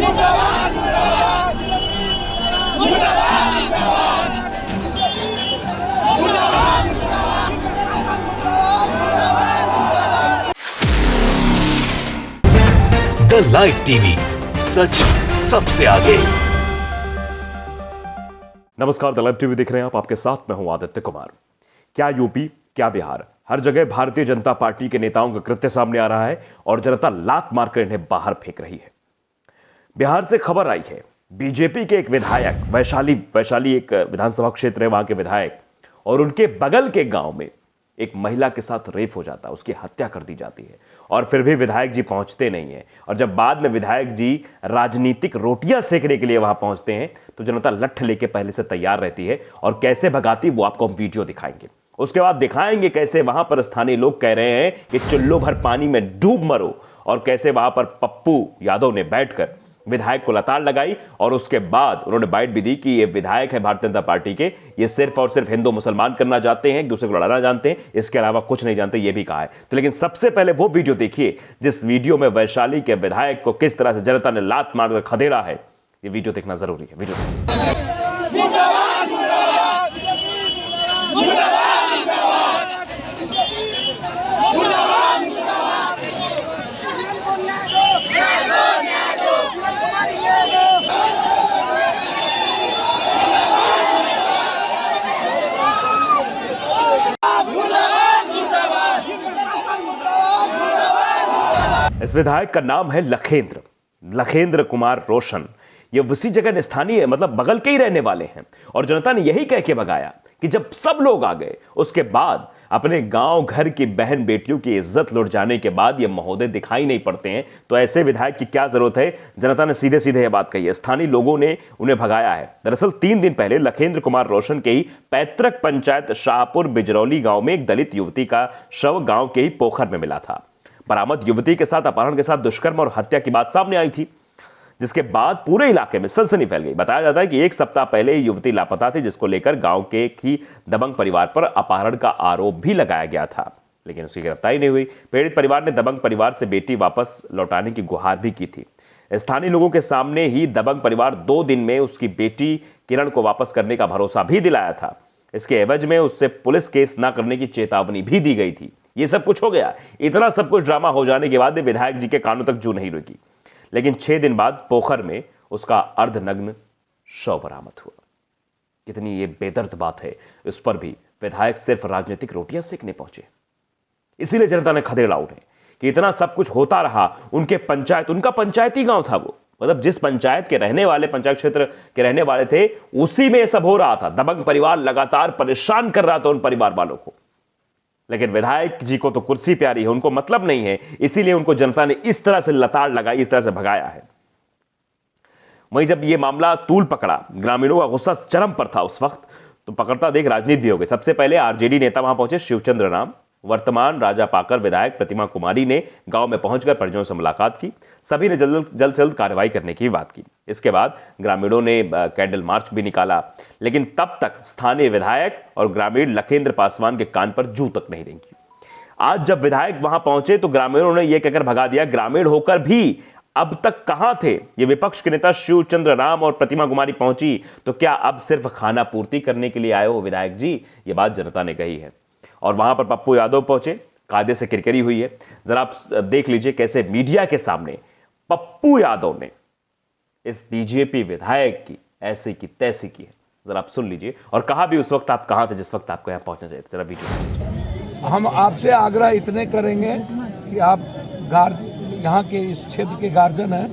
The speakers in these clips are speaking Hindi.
द लाइव टीवी, सच सबसे आगे। नमस्कार, द लाइव टीवी देख रहे हैं आप। आपके साथ मैं हूं आदित्य कुमार। क्या यूपी, क्या बिहार, हर जगह भारतीय जनता पार्टी के नेताओं का कृत्य सामने आ रहा है और जनता लात मारकर इन्हें बाहर फेंक रही है। बिहार से खबर आई है, बीजेपी के एक विधायक, वैशाली एक विधानसभा क्षेत्र है, वहां के विधायक और उनके बगल के गांव में एक महिला के साथ रेप हो जाता है, उसकी हत्या कर दी जाती है और फिर भी विधायक जी पहुंचते नहीं है। और जब बाद में विधायक जी राजनीतिक रोटियां सेकने के लिए वहां पहुंचते हैं तो जनता लठ लेके पहले से तैयार रहती है और कैसे भगाती वो आपको हम वीडियो दिखाएंगे। उसके बाद दिखाएंगे कैसे वहां पर स्थानीय लोग कह रहे हैं कि चुल्लू भर पानी में डूब मरो, और कैसे वहां पर पप्पू यादव ने बैठकर विधायक को लताड़ लगाई और उसके बाद उन्होंने बाइट भी दी कि ये विधायक है भारतीय जनता पार्टी के, ये सिर्फ और सिर्फ हिंदू मुसलमान करना चाहते हैं, एक दूसरे को लड़ाना जानते हैं, इसके अलावा कुछ नहीं जानते, ये भी कहा है। तो लेकिन सबसे पहले वो वीडियो देखिए जिस वीडियो में वैशाली के विधायक को किस तरह से जनता ने लात मारकर खदेड़ा है। ये वीडियो देखना जरूरी है। वीडियो इस विधायक का नाम है लखेंद्र कुमार रोशन। ये उसी जगह स्थानीय, मतलब बगल के ही रहने वाले हैं और जनता ने यही कह के भगाया कि जब सब लोग आ गए उसके बाद अपने गांव घर की बहन बेटियों की इज्जत लुट जाने के बाद ये महोदय दिखाई नहीं पड़ते हैं तो ऐसे विधायक की क्या जरूरत है। जनता ने सीधे सीधे ये बात कही है, स्थानीय लोगों ने उन्हें भगाया है। दरअसल 3 दिन पहले लखेंद्र कुमार रोशन के ही पैतृक पंचायत शाहपुर बिजरौली गांव में एक दलित युवती का शव गांव के ही पोखर में मिला था। बरामद युवती के साथ अपहरण के साथ दुष्कर्म और हत्या की बात सामने आई थी, जिसके बाद पूरे इलाके में सनसनी फैल गई। बताया जाता है कि 1 सप्ताह पहले युवती लापता थी, जिसको लेकर गांव के ही दबंग परिवार पर अपहरण का आरोप भी लगाया गया था, लेकिन उसकी गिरफ्तारी नहीं हुई। पीड़ित परिवार ने दबंग परिवार से बेटी वापस लौटाने की गुहार भी की थी। स्थानीय लोगों के सामने ही दबंग परिवार 2 दिन में उसकी बेटी किरण को वापस करने का भरोसा भी दिलाया था। इसके एवज में उससे पुलिस केस न करने की चेतावनी भी दी गई थी। ये सब कुछ हो गया। इतना सब कुछ ड्रामा हो जाने के बाद विधायक जी के कानों तक जू नहीं रुकी, लेकिन 6 दिन बाद पोखर में उसका अर्धनग्न शव बरामद हुआ। कितनी ये बेदर्द बात है। इस पर भी विधायक सिर्फ राजनीतिक रोटियां सेकने पहुंचे, इसीलिए जनता ने खदेड़ा उन्हें कि इतना सब कुछ होता रहा। उनका पंचायती गांव था वो, मतलब जिस पंचायत के रहने वाले, पंचायत क्षेत्र के रहने वाले थे, उसी में सब हो रहा था। दबंग परिवार लगातार परेशान कर रहा था उन परिवार वालों को, लेकिन विधायक जी को तो कुर्सी प्यारी है, उनको मतलब नहीं है, इसीलिए उनको जनता ने इस तरह से लताड़ लगाई, इस तरह से भगाया है। वहीं जब यह मामला तूल पकड़ा, ग्रामीणों का गुस्सा चरम पर था उस वक्त, तो पकड़ता देख राजनीति भी हो गई। सबसे पहले आरजेडी नेता वहां पहुंचे, शिवचंद्र राम। वर्तमान राजापाकर विधायक प्रतिमा कुमारी ने गांव में पहुंचकर परिजनों से मुलाकात की। सभी ने जल्द से जल्द कार्रवाई करने की बात की। इसके बाद ग्रामीणों ने कैंडल मार्च भी निकाला, लेकिन तब तक स्थानीय विधायक और ग्रामीण लखेंद्र पासवान के कान पर जू तक नहीं रेंगी। आज जब विधायक वहां पहुंचे तो ग्रामीणों ने यह कहकर भगा दिया, ग्रामीण होकर भी अब तक कहां थे ये विपक्ष के नेता शिवचंद्र राम और प्रतिमा कुमारी पहुंची तो क्या अब सिर्फ खाना पूर्ति करने के लिए आए हो विधायक जी? ये बात जनता ने कही है। और वहां पर पप्पू यादव पहुंचे, कायदे से किरकिरी हुई है। जरा आप देख लीजिए कैसे मीडिया के सामने पप्पू यादव ने इस बीजेपी विधायक की ऐसे की तैसी की है। जरा आप सुन लीजिए और कहा भी उस वक्त आप कहां थे जिस वक्त आपको यहां पहुंचना चाहिए। जरा वीडियो। हम आपसे आग्रह इतने करेंगे कि आप यहाँ के इस क्षेत्र के गार्जियन हैं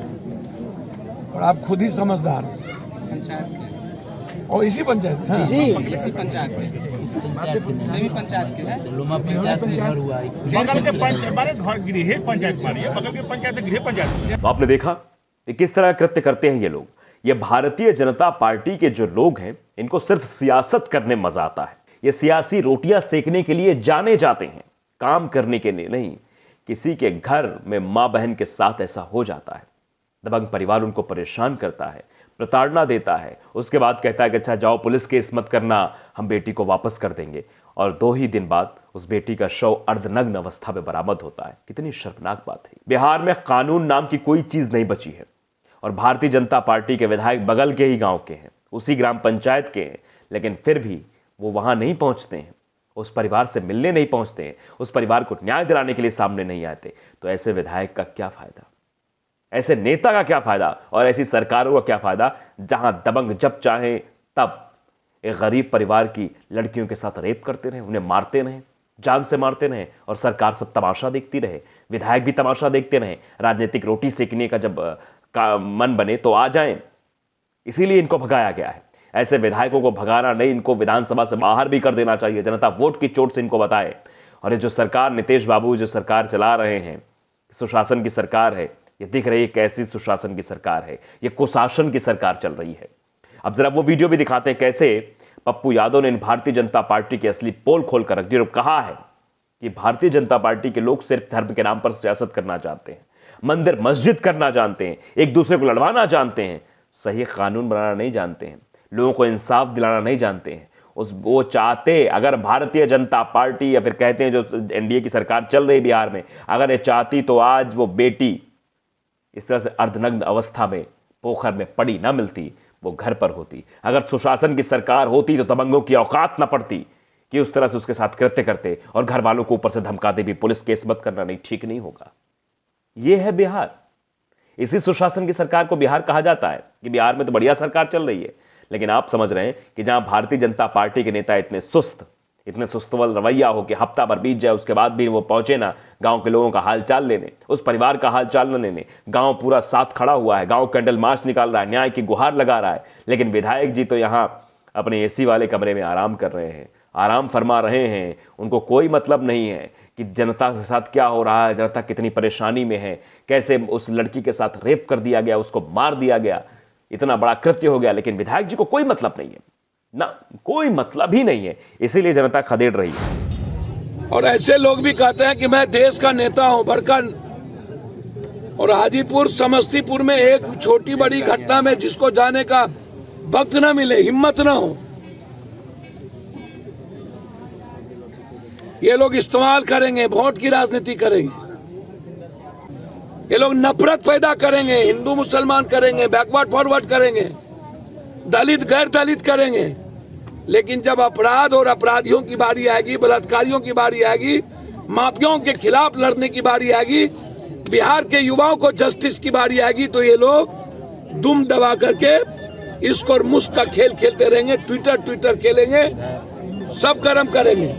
और आप खुद ही समझदार हैं। इस पंचायत के और इसी पंचायत में जी इसी पंचायत में सभी पंचायत के हैं। लुमा पंचायत में घर हुआ है, बगल के पंचायत घर गृह पंचायत मारी है, बगल के पंचायत गृह पंचायत। तो आपने देखा किस तरह कृत्य करते हैं ये लोग। ये भारतीय जनता पार्टी के जो लोग हैं, इनको सिर्फ सियासत करने में मजा आता है। ये सियासी रोटियां सेकने के लिए जाने जाते हैं, काम करने के लिए नहीं। किसी के घर में मां बहन के साथ ऐसा हो जाता है, दबंग परिवार उनको परेशान करता है, प्रताड़ना देता है, उसके बाद कहता है कि अच्छा जाओ पुलिस केस मत करना, हम बेटी को वापस कर देंगे, और 2 ही दिन बाद उस बेटी का शव अर्धनग्न अवस्था में बरामद होता है। कितनी शर्मनाक बात है। बिहार में कानून नाम की कोई चीज नहीं बची है और भारतीय जनता पार्टी के विधायक बगल के ही गांव के हैं, उसी ग्राम पंचायत के हैं, लेकिन फिर भी वो वहां नहीं पहुंचते हैं, उस परिवार से मिलने नहीं पहुंचते हैं, उस परिवार को न्याय दिलाने के लिए सामने नहीं आते। तो ऐसे विधायक का क्या फायदा, ऐसे नेता का क्या फायदा और ऐसी सरकारों का क्या फायदा जहां दबंग जब चाहे तब एक गरीब परिवार की लड़कियों के साथ रेप करते रहे, उन्हें मारते रहे, जान से मारते रहे और सरकार सब तमाशा देखती रहे, विधायक भी तमाशा देखते रहे। राजनीतिक रोटी सेकने का जब मन बने तो आ जाएं, इसीलिए इनको भगाया गया है। ऐसे विधायकों को भगाना नहीं, इनको विधानसभा से बाहर भी कर देना चाहिए। जनता वोट की चोट से इनको बताए। और ये जो सरकार नीतीश बाबू जो सरकार चला रहे हैं, सुशासन की सरकार है, ये दिख रही है कैसी सुशासन की सरकार है, ये कुशासन की सरकार चल रही है। अब जरा वो वीडियो भी दिखाते हैं कैसे पप्पू यादव ने भारतीय जनता पार्टी की असली पोल खोल कर रख दी और कहा है कि भारतीय जनता पार्टी के लोग सिर्फ धर्म के नाम पर सियासत करना चाहते हैं, मंदिर मस्जिद करना जानते हैं, एक दूसरे को लड़वाना जानते हैं, सही कानून बनाना नहीं जानते हैं, लोगों को इंसाफ दिलाना नहीं जानते हैं। वो चाहते, अगर भारतीय जनता पार्टी या फिर कहते हैं जो एनडीए की सरकार चल रही बिहार में, अगर ये चाहती तो आज वो बेटी इस तरह से अर्धनग्न अवस्था में पोखर में पड़ी ना मिलती, वो घर पर होती। अगर सुशासन की सरकार होती तो दबंगों की औकात ना पड़ती कि उस तरह से उसके साथ कृत्य करते और घर वालों को ऊपर से धमकाते भी, पुलिस केस मत करना, नहीं ठीक नहीं होगा। ये है बिहार। इसी सुशासन की सरकार को बिहार कहा जाता है कि बिहार में तो बढ़िया सरकार चल रही है। लेकिन आप समझ रहे हैं कि जहां भारतीय जनता पार्टी के नेता इतने सुस्तवल रवैया हो कि हफ्ता भर बीत जाए, उसके बाद भी वो पहुंचे ना गांव के लोगों का हालचाल लेने, उस परिवार का हालचाल न लेने। गांव पूरा साथ खड़ा हुआ है, गांव कैंडल मार्च निकाल रहा है, न्याय की गुहार लगा रहा है, लेकिन विधायक जी तो यहां अपने एसी वाले कमरे में आराम कर रहे हैं, आराम फरमा रहे हैं। उनको कोई मतलब नहीं है कि जनता के साथ क्या हो रहा है, जनता कितनी परेशानी में है, कैसे उस लड़की के साथ रेप कर दिया गया, उसको मार दिया गया, इतना बड़ा कृत्य हो गया। लेकिन विधायक जी को कोई मतलब नहीं है ना, कोई मतलब ही नहीं है। इसीलिए जनता खदेड़ रही है। और ऐसे लोग भी कहते हैं कि मैं देश का नेता हूं, बड़का। और हाजीपुर समस्तीपुर में एक छोटी बड़ी घटना में जिसको जाने का वक्त ना मिले, हिम्मत ना हो, ये लोग इस्तेमाल करेंगे, वोट की राजनीति करेंगे, ये लोग नफरत पैदा करेंगे, हिंदू मुसलमान करेंगे, बैकवर्ड फॉरवर्ड करेंगे, दलित गैर दलित करेंगे। लेकिन जब अपराध और अपराधियों की बारी आएगी, बलात्कारियों की बारी आएगी, माफियाओं के खिलाफ लड़ने की बारी आएगी, बिहार के युवाओं को जस्टिस की बारी आएगी, तो ये लोग दुम दबा करके इसको और मुस्क का खेल खेलते रहेंगे, ट्विटर खेलेंगे, सब कर्म करेंगे।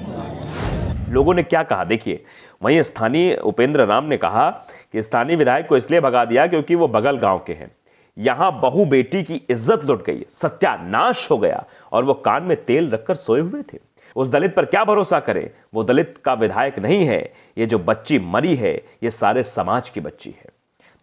लोगों ने क्या कहा देखिए। वहीं स्थानीय उपेंद्र राम ने कहा कि स्थानीय विधायक को इसलिए भगा दिया क्योंकि वो बगल गांव के हैं, यहां बहू बेटी की इज्जत लुट गई, सत्यानाश हो गया और वो कान में तेल रखकर सोए हुए थे। उस दलित पर क्या भरोसा करे, वो दलित का विधायक नहीं है। ये जो बच्ची मरी है ये सारे समाज की बच्ची है।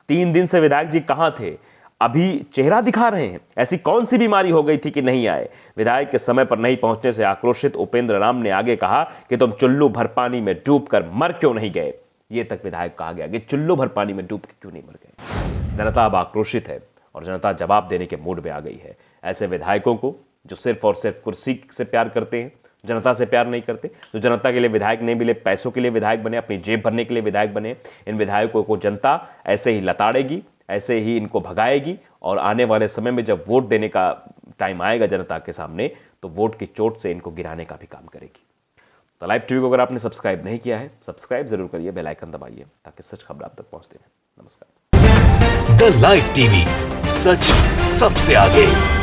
3 दिन से विधायक जी कहां थे, अभी चेहरा दिखा रहे हैं। ऐसी कौन सी बीमारी हो गई थी कि नहीं आए। विधायक के समय पर नहीं पहुंचने से आक्रोशित उपेंद्र राम ने आगे कहा कि तुम चुल्लू भर पानी में डूबकर मर क्यों नहीं गए। ये तक विधायक कहा गया कि चुल्लू भर पानी में डूब के क्यों नहीं मर गए। जनता अब आक्रोशित है और जनता जवाब देने के मूड में आ गई है। ऐसे विधायकों को जो सिर्फ और सिर्फ कुर्सी से प्यार करते हैं, जनता से प्यार नहीं करते, जो जनता के लिए विधायक नहीं मिले, पैसों के लिए विधायक बने, अपनी जेब भरने के लिए विधायक बने, इन विधायकों को जनता ऐसे ही लताड़ेगी, ऐसे ही इनको भगाएगी। और आने वाले समय में जब वोट देने का टाइम आएगा जनता के सामने, तो वोट की चोट से इनको गिराने का भी काम करेगी। तो लाइव टीवी को अगर आपने सब्सक्राइब नहीं किया है, सब्सक्राइब जरूर करिए, बेल आइकन दबाइए ताकि सच खबर आप तक पहुंचते रहे। नमस्कार। द लाइव टीवी, सच सबसे आगे।